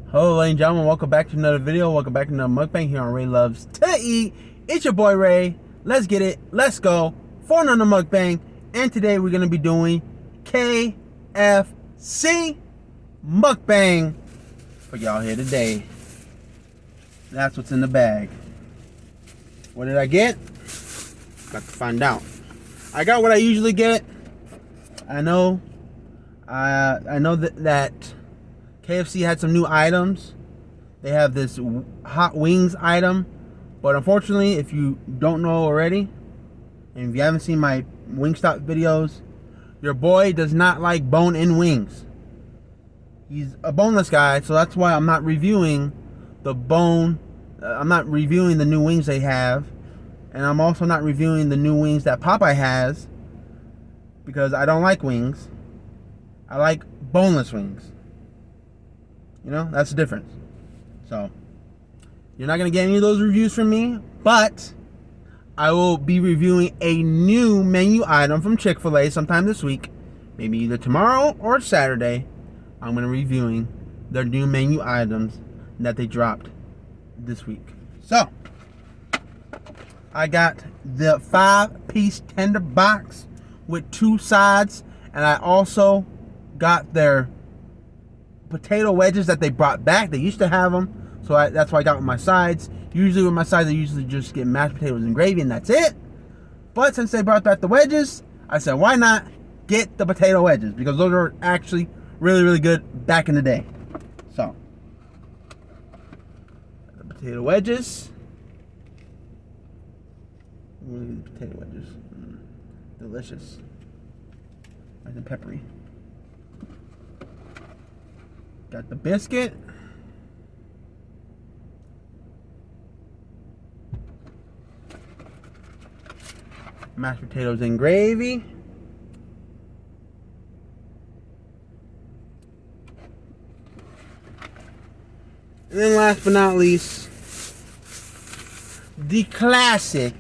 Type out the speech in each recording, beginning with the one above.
Hello, ladies and gentlemen. Welcome back to another video. Welcome back to another mukbang here on Ray Loves to Eat. It's your boy Ray. Let's get it. Let's go for another mukbang. And today we're going to be doing KFC Mukbang for y'all here today. That's what's in the bag. What did I get? Got to find out. I got what I usually get. I know that KFC had some new items. They have this hot wings item, but unfortunately, if you don't know already, and if you haven't seen my Wingstop videos, your boy does not like bone-in wings. He's a boneless guy, so that's why I'm not reviewing the bone. I'm not reviewing the new wings they have, and I'm also not reviewing the new wings that Popeye has because I don't like wings. I like boneless wings. You know, that's the difference. So, you're not going to get any of those reviews from me, but I will be reviewing a new menu item from Chick-fil-A sometime this week. Maybe either tomorrow or Saturday. I'm going to be reviewing their new menu items that they dropped this week. So, I got the 5-piece tender box with 2 sides, and I also got their potato wedges that they brought back. They used to have them, so that's why I got with my sides. Usually with my sides, I usually just get mashed potatoes and gravy, and that's it. But since they brought back the wedges, I said, why not get the potato wedges? Because those are actually really, really good back in the day. So, the potato wedges. Ooh, the potato wedges. Delicious. Nice and peppery. Got the biscuit. Mashed potatoes and gravy. And then last but not least, the classic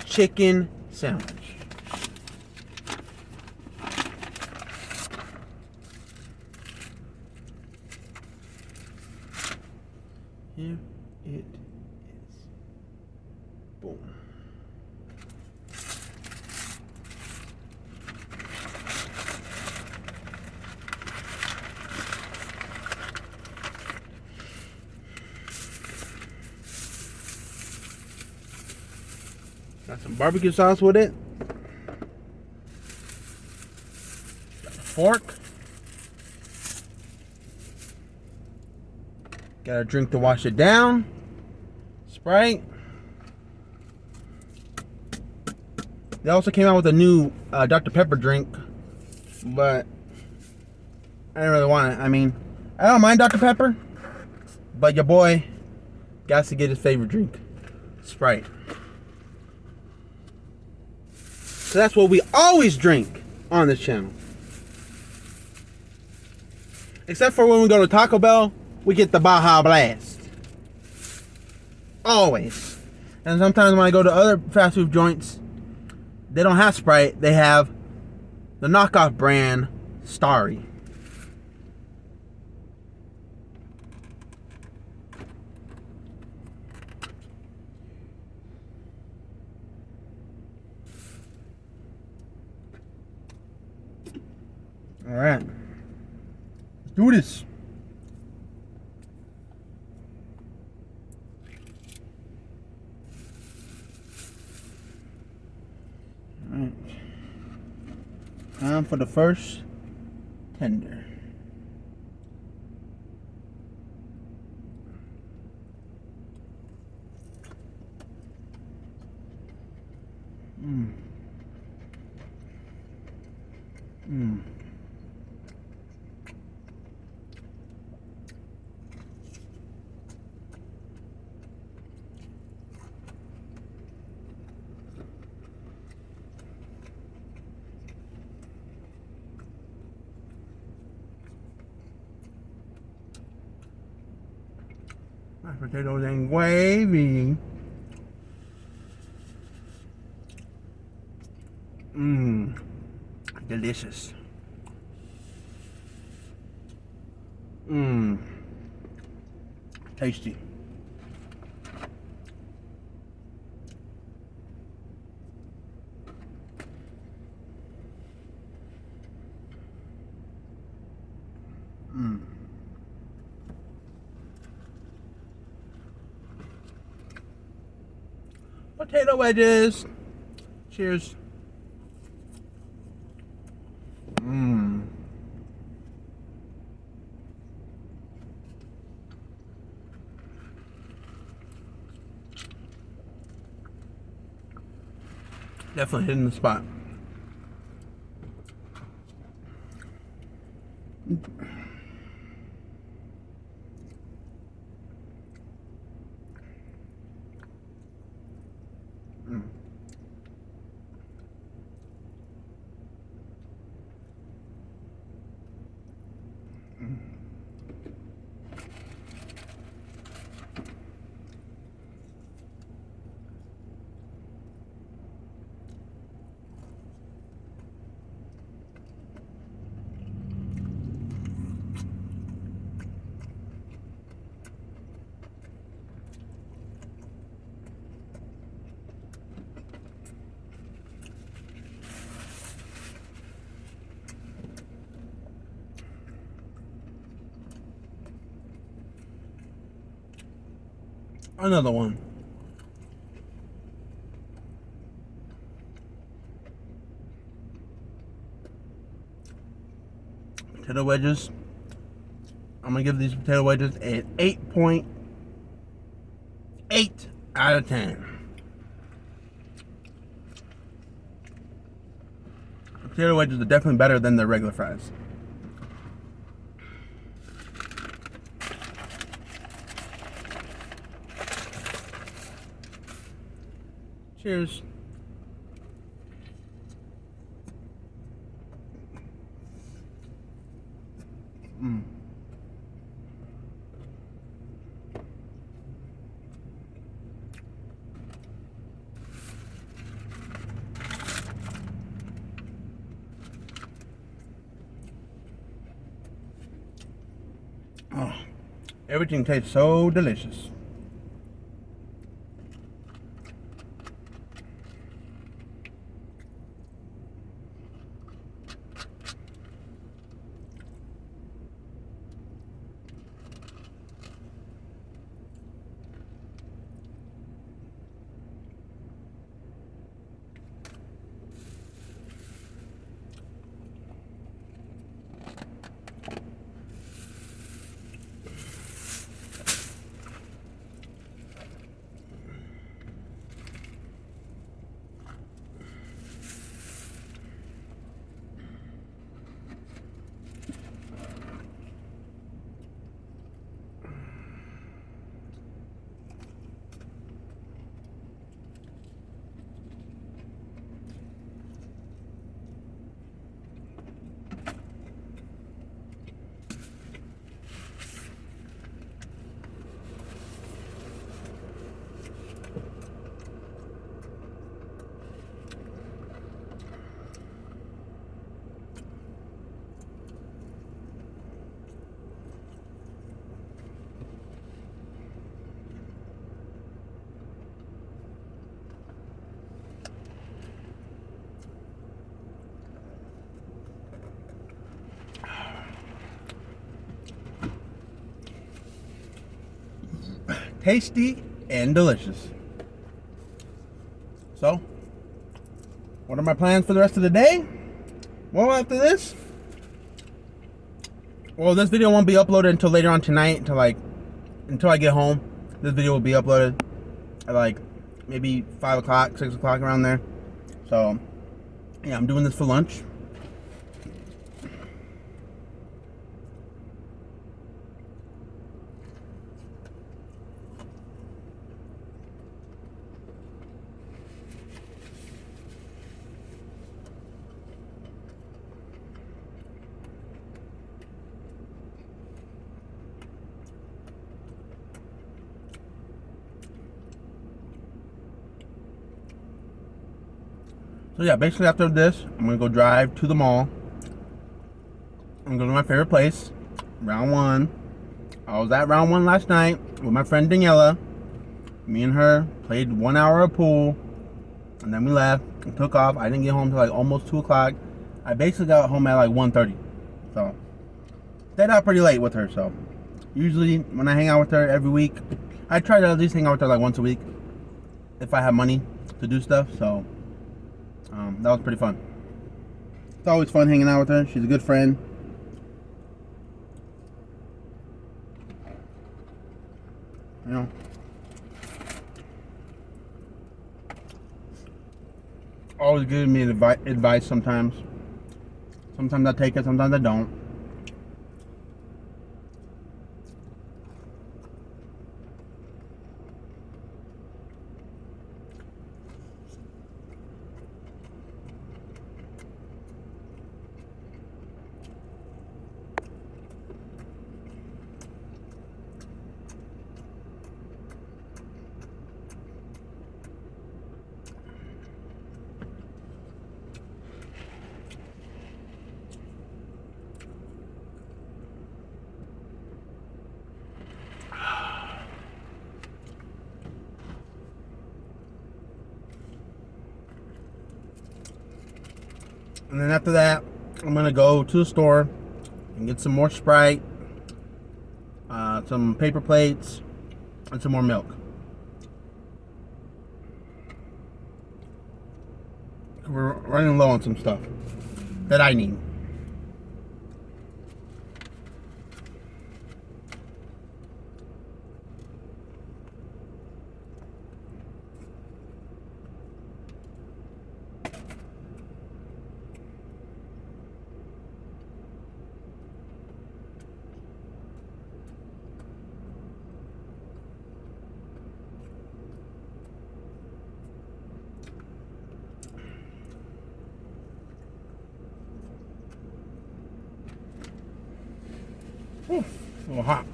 chicken sandwich. Here it is. Boom. Got some barbecue sauce with it. Got a fork. Got a drink to wash it down. Sprite. They also came out with a new Dr. Pepper drink, but I didn't really want it. I mean, I don't mind Dr. Pepper, but your boy got to get his favorite drink, Sprite. So that's what we always drink on this channel. Except for when we go to Taco Bell, we get the Baja Blast. Always. And sometimes when I go to other fast food joints, they don't have Sprite. They have the knockoff brand, Starry. Alright. Let's do this. Alright. Time for the first tender. Mmm. Mmm. Mashed potatoes and gravy. Mmm. Delicious. Mmm. Tasty. Potato wedges. Cheers. Definitely hitting the spot. Another one. Potato wedges. I'm gonna give these potato wedges an 8.8 out of 10. The potato wedges are definitely better than the regular fries. Cheers. Oh, everything tastes so delicious. Tasty and delicious. So, what are my plans for the rest of the day? Well, after this, this video won't be uploaded until later on tonight, until I get home. This video will be uploaded at maybe 5 o'clock, 6 o'clock, around there. So, yeah, I'm doing this for lunch. So yeah, basically after this, I'm gonna go drive to the mall. I'm gonna go to my favorite place, Round One. I was at Round One last night. with my friend Daniela. Me and her played 1 hour of pool, and then we left and took off. I didn't get home until like almost 2 o'clock. I basically got home at like 1:30. So stayed out pretty late with her. So usually when I hang out with her every week, I try to at least hang out with her like once a week if I have money to do stuff. So that was pretty fun. It's always fun hanging out with her. She's a good friend. You know, always giving me advice sometimes. Sometimes I take it, sometimes I don't. And then after that, I'm gonna go to the store and get some more Sprite, some paper plates, and some more milk. We're running low on some stuff that I need. Ooh, a little hot.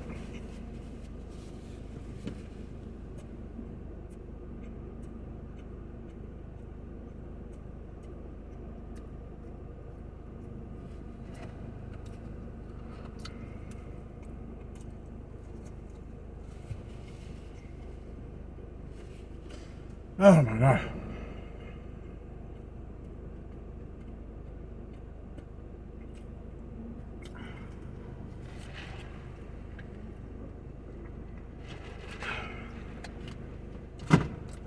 Oh my God.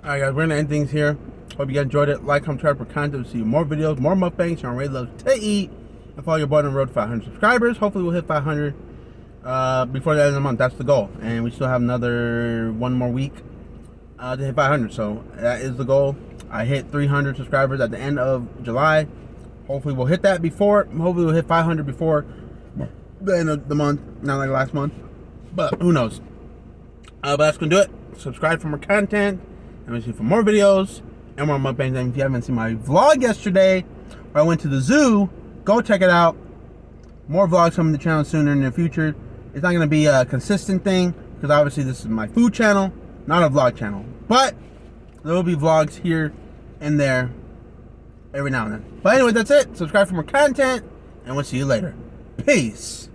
Alright guys, we're gonna end things here. Hope you guys enjoyed it. Like, comment, subscribe for content to see more videos, more mukbangs. Sean Ray loves to eat. And follow your boy on the road to 500 subscribers. Hopefully we'll hit 500 before the end of the month. That's the goal. And we still have one more week to hit 500. So that is the goal. I hit 300 subscribers at the end of July. Hopefully we'll hit that before. Hopefully we'll hit 500 before the end of the month. Not like last month. But who knows. But that's gonna do it. Subscribe for more content. And we'll see for more videos and more mukbangs. And if you haven't seen my vlog yesterday, where I went to the zoo, go check it out. More vlogs coming to the channel sooner in the future. It's not going to be a consistent thing because obviously this is my food channel, not a vlog channel. But there will be vlogs here and there every now and then. But anyway, that's it. Subscribe for more content and we'll see you later. Peace.